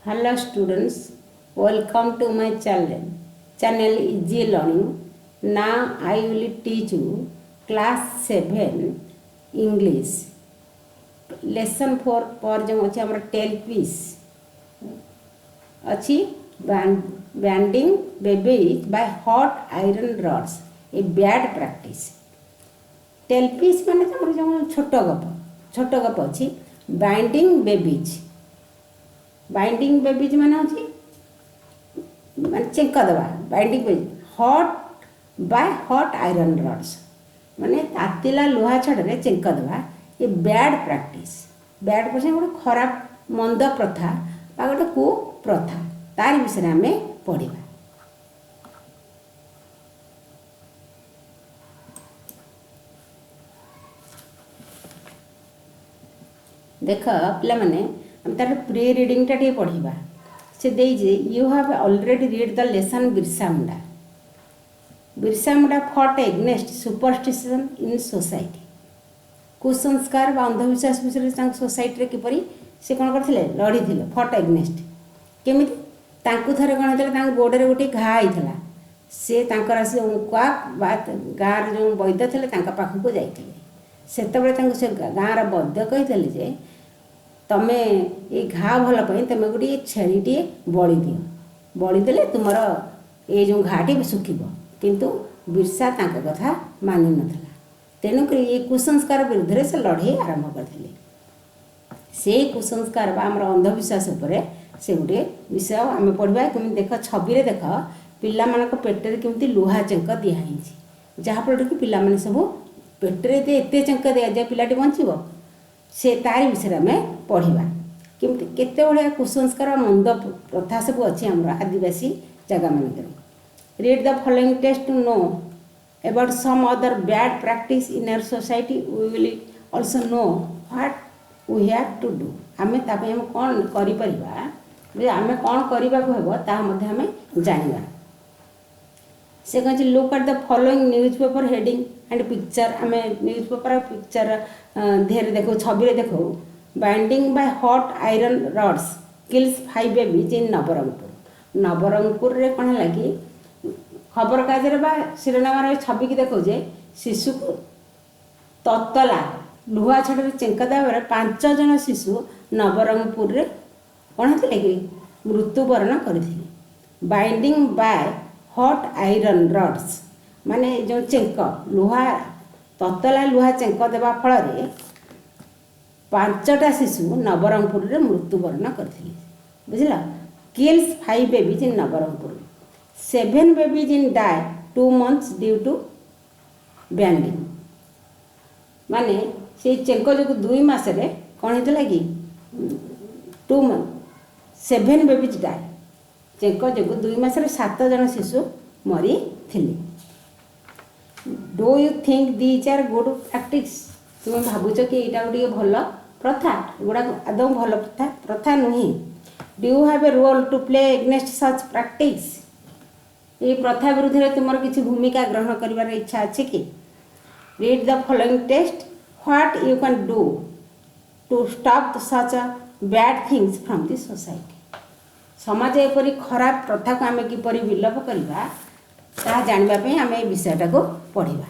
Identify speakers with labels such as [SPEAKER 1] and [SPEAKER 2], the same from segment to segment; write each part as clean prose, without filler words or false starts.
[SPEAKER 1] Hello students, welcome to my channel Easy Learning. Now I will teach you class 7 English lesson 4 पर जो अच्छे हमारा tail piece अच्छी branding babies by hot iron rods a bad practice. Tail piece माने जो छोट गप अच्छी बाइंडिंग बेबीज माने अच्छी माने चेंक दबा binding babies hot bye hot iron rods माने तातिला लुहा छड़े चेंक दबा ये बैड प्रैक्टिस। बैड प्रैक्टिस गोटे खराब मंद प्रथा बा गोटे कुप्रथा तार विषय आम पढ़ा। देख पिला माने हम तार प्री रीडिंग टा पढ़ा से देजे you have already read the lesson Birsa Munda. Birsa Munda fought against superstition in society. कुसंस्कार व अंधविश्वास विषय सोसाइटी किपरि से कौन करते लड़ी थे फॉट एग्नेस्ट केमी थरे कौन होता गोड़े गोटे घा होता से आसी क्वाक गाँव जो वैद्य थे पाखक जाते से गाँव वैद्य कही जे तमें ये घा भल तुम गोटे छेड़ीटे बड़ी दियो बड़ीदे तुम ये जो घाटी सुखब किंतु बिरसा कथा मानि नथिला। तेणुक ये कुसंस्कार विरुद्ध से लड़े आरंभ करते से कुसंस्कार आम अंधविश्वास से गोटे विषय आम पढ़ा कमी देख छवि देख पिला पेटर केमती लुहा चेंक दिखाई जहाँफल कि पिला सब पेटरे एत चेंक दिया जाए पिलाटी बंचब से तार विषय आम पढ़ा केमती केते भाया कुसंस्कार मंद प्रथा सब अच्छी आम आदिवासी जगह मानक। Read the following text to know about some other bad practice in our society. We will also know what we have to do. आमे तापे हम कौन करि परिबा जे आमे कौन करिबा को हेबो ता मध्ये हमें जानिबा। से कहछि look at the following newspaper heading and picture. आमे न्यूज़पेपर पिक्चर धेर देखो छवि देखो binding by hot iron rods kills 5 babies in Nabarangpur. Nabarangpur रे कोन लागी खबर कागज शिरोनाम छवि की देखो जे शिशु को ततला लुहा छड़े चेंक देवर 5 जन शिशु नवरंगपुर रे कौन होते कि मृत्युवरण करथिले। Binding by hot iron rods माने जो चेंक लुहा ततला लुहा चेंक देवा फल 5टा शिशु नवरंगपुर रे मृत्युवरण करथिले बुझल। Kills 5 babies in Nabarangpur 7 babies in die 2 months due to banding माने से चेंक जो 2 मास रे कौन होता कि 2 months 7 babies die चेंक जो 2 मास रे 7 जन शिशु मरी थिले। Do you think these are good practice. तुम भावुच कि यहाँ गोटे भल प्रथा गुड़ा आदौ भल प्रथा नुहे। Do you have a role to play against such practice. ये प्रथा विरुद्ध में तुम किसी भूमिका ग्रहण कर इच्छा अच्छे कि। Read the following text what you can do to stop such bad things from the society. समाज एपरी खराब प्रथा को आम किपरि विलोप करवा ता जानवाई आम ये विषयटा को पढ़ा।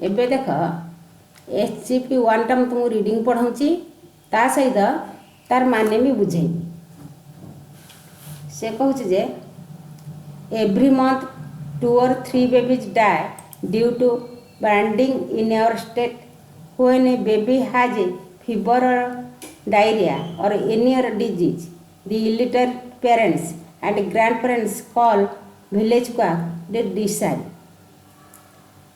[SPEAKER 1] एबे देख SCP-1 टा तुमको रीडिंग पढ़ाऊँगी ता सहित तार माने भी बुझेबी। से कहूँ जे every month 2 or 3 babies die due to binding in our state. When a baby has a fever or diarrhoea or any other disease the illiterate parents and grandparents call village quack they decide.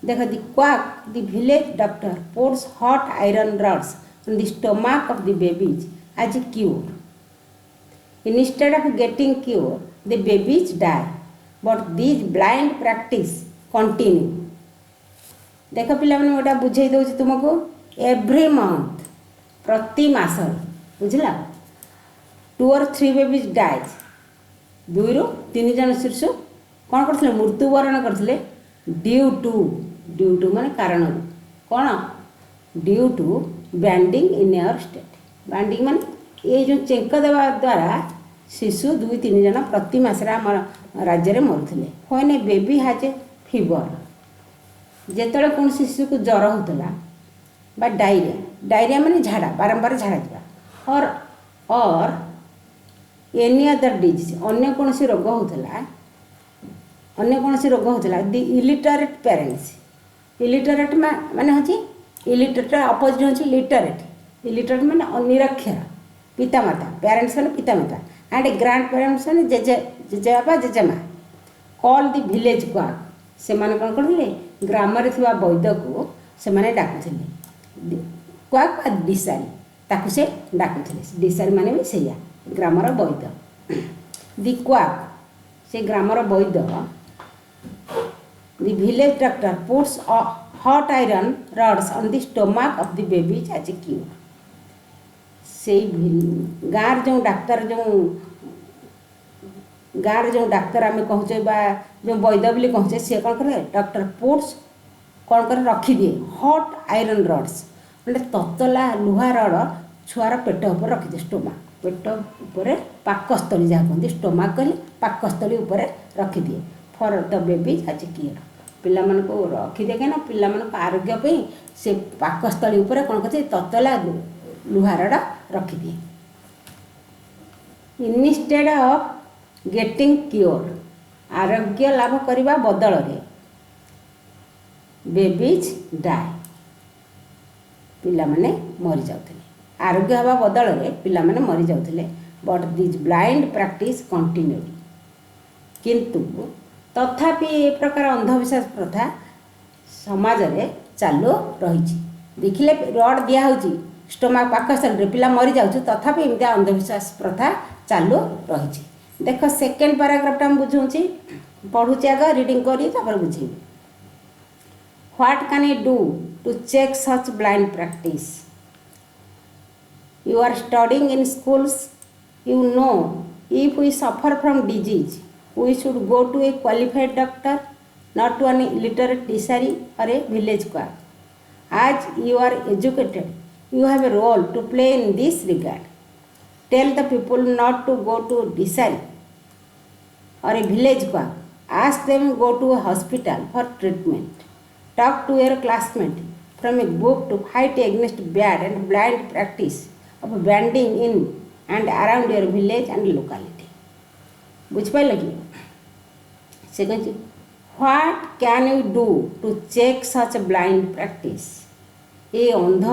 [SPEAKER 1] देख the quack the village doctor pours hot iron rods on the stomach of the babies as a cure. Instead of getting cured, the babies die. But these blind practice continue. देख पिला मैंने गोटा बुझे दूसरी तुमको every month प्रति मास बुझला 2 or 3 babies dies 2 ରୁ 3 जन शिशु कौन करते मृत्युवरण करते ड्यू टू माने कारण कौन due to branding in your state. Branding माने ये जो चेक देवा द्वारा शिशु 2-3 जन प्रति मास आम राज्य में मरुले। When a baby has a fever, जिते कौन शिशु को ज्वर होता बा डायरिया, डायरिया माने झाड़ा, बारंबार झाड़ा जा, और एनी अदर डिजीज, अन्य कौन रोग होता, अन्य कौन रोग होता, दि इलिटरेट पेरेंट्स, इलिटरेट माने हूँ इलिटरेट अपोजिट हूँ लिटरेट। इलिटरेट माने निरक्षर, पितामाता, पेरेंट्स माने पितामाता, एंड ग्रांड पेरेंट्स माने जेजे जेजेबापा जेजेमा, कॉल दि विलेज क्वाक, से माने कौन करते ग्राम थिबा वैद्य को से माने डाकुथिले, क्वाक डिसारी ताकू से डाकुथिले, डिसारी माने भी सैया ग्रामर वैद्य। दि क्वाक से ग्रामर वैद्य, the village doctor puts hot iron rods on the stomach of the baby as a cure. से गाँव जो डाक्तर जो डाक्तर आम कहचे जो वैद्य बोली कहचे, सी कौन करे डॉक्टर पुट्स कौन कर रखी दिए हॉट आयरन रड्स, मतलब ततला लुहा रड छुआर पेट उपर रखिदिए, स्टोमाक पेट उपर पाकस्थली जहाँ कहते स्टोमाक कहले पाकस्थली उपर रखिदिए for the baby as a cure. पिला मन को रखिदिए कहीं पिला मन आरोग्य से पाकस्थली उपर कौन करते ततला लुहा रड रखिदिए। इनस्टेड ऑफ गेटिंग क्योर, आरोग्य लाभ करने बदल में बेबीज डाए, पिला माने मरी जाते, आरोग्य हवा बदल में पिला माने मरी जाते। But this blind practice continued, किंतु तथापि ए प्रकार अंधविश्वास प्रथा समाज रे चालू रही। देखिले रड दिया होची स्टोमाक पाकस्थली पिला मरी जाऊँ, तथापि एमती अंधविश्वास प्रथा चालू रही। देख सेकेंड पैराग्राफटा बुझे पढ़ुची, आग रीडिंग करी बुझे। What can you do to check such blind practice? You are studying in schools, you know if we suffer from disease we should go to a qualified doctor, not to an illiterate डिसारी or a village quack. As you are educated, you have a role to play in this regard. Tell the people not to go to Disari or a village quack. Ask them go to a hospital for treatment. Talk to your classmate from a book to fight against bad and blind practice of banding in and around your village and locality. बुझिपाल कि से कह what can you do to check such blind practice? ये अंध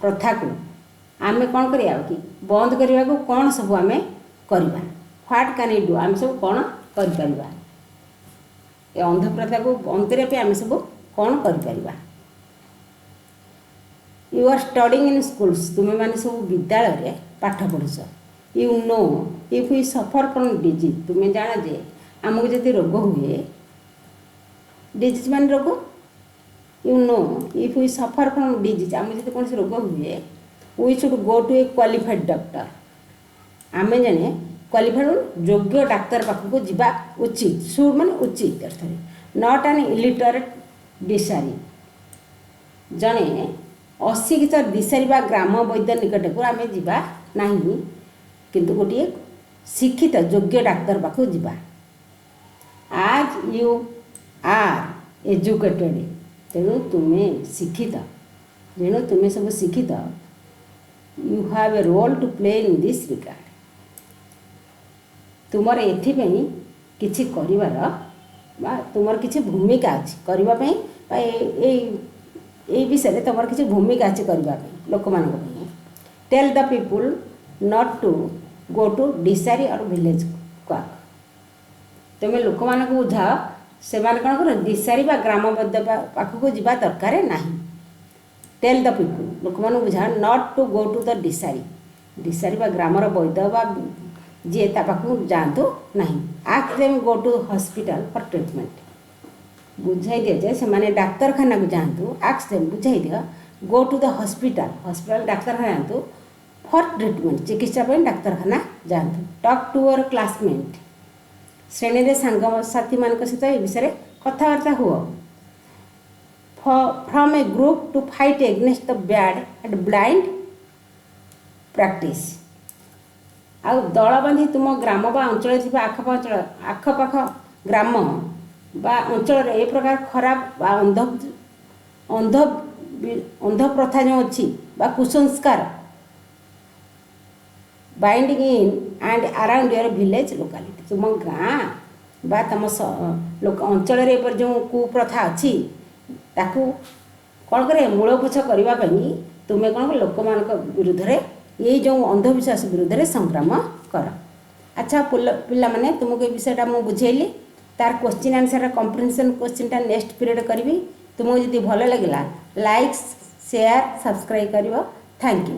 [SPEAKER 1] प्रथा को आम कौन करिया कि बंद करने को कौन सब आम करवा? व्हाट कैन यू डू, आम सब कौन कर? ये अंध प्रथा को बंद करने आम सब कौन कर? You are studying in schools, तुम्हें मैंने सब विद्यालय पाठ पढ़ुस। You know if you suffer from disease, तुम्हें जाना जे आमको जब रोग हुए, डिजीज मान रोग, you know if you suffer from disease, आम जब कौन रोग हुए we should go to a qualified doctor, आम जने क्वालिफाइड योग्य डाक्तर पाखक जावा उचित। शुड मान उचित अर्थ, नॉट एन इलिटरेट डिसारी, जड़े अशिक्षित दिशारी बा ग्राम वैद्य निकट को आम जावा नहीं, किंतु गोटे शिक्षित योग्य डाक्तर पाखक जावा। आज यू आर एजुकेटेड, तेणु तुम्हें शिक्षित, तेणु तुम्हें सब शिक्षित, you have a role to play in this regard. तुमर एथिपई किछि करिवार बा तुमर किछि भूमिका अछि करबा पई, ए विषय में तुमर किछि भूमिका अछि करबा पई लोक मानक पई। Tell the people not to go to डिसारी और विलेज क्वाक, तुम्हें लोक मानक बुझाओ से कौन कर दिशारी बा ग्राम वैद्य पाखक जावा दरकार नहीं। टेल द पीपुल, लोक मान बुझा not to go to the डिसारी, डिसारी बा ग्रामर वैद्य बा जी पाखक जातु नहीं। Ask them go to hospital for treatment, बुझाई दिए जे से माने डाक्तरखाना को जातु। आस्क देम बुझाई दिया go to the hospital, hospital डाक्तरखाना जातु फॉर ट्रीटमेंट, चिकित्सा डाक्तरखाना जातु। टॉक टू योर क्लासमेट, श्रेणी रे सांग साथी मान सहित ए विषय कथबार्ता हुआ। from a group to fight against the bad and blind practice। ଆଉ ଦଳ ବାନ୍ଧି ତୁମ ଗ୍ରାମ ବା ଅଞ୍ଚଳରେ ଥିବା ଆଖପାଖ ଗ୍ରାମ ବା ଅଞ୍ଚଳରେ ଏ ପ୍ରକାର ଖରାପ ବା ଅନ୍ଧ ପ୍ରଥା ଯେଉଁ ଅଛି ବା କୁସଂସ୍କାର binding in and around year village locality, ତୁମ ଗାଁ ବା ତୁମ ଅଞ୍ଚଳରେ ଏପରି ଯେଉଁ କୁପ୍ରଥା ଅଛି ତାକୁ କ'ଣ କରେ ମୂଳପୋଛ କରିବା ପାଇଁ ତୁମେ କ'ଣ ଲୋକମାନଙ୍କ ବିରୁଦ୍ଧରେ ଏଇ ଯେଉଁ ଅନ୍ଧବିଶ୍ୱାସ ବିରୁଦ୍ଧରେ ସଂଗ୍ରାମ କର। ଆଚ୍ଛା ପିଲାମାନେ, ତୁମକୁ ଏ ବିଷୟଟା ମୁଁ ବୁଝେଇଲି, ତାର କ୍ୱେଶ୍ଚିନ୍ ଆନ୍ସର କମ୍ପ୍ରିହେନ୍ସନ୍ କ୍ୱେଶ୍ଚିନ୍ଟା ନେକ୍ସଟ ପିରିୟଡ଼ କରିବି। ତୁମକୁ ଯଦି ଭଲ ଲାଗିଲା ଲାଇକ୍ ସେୟାର ସବସ୍କ୍ରାଇବ୍ କରିବ। Thank you.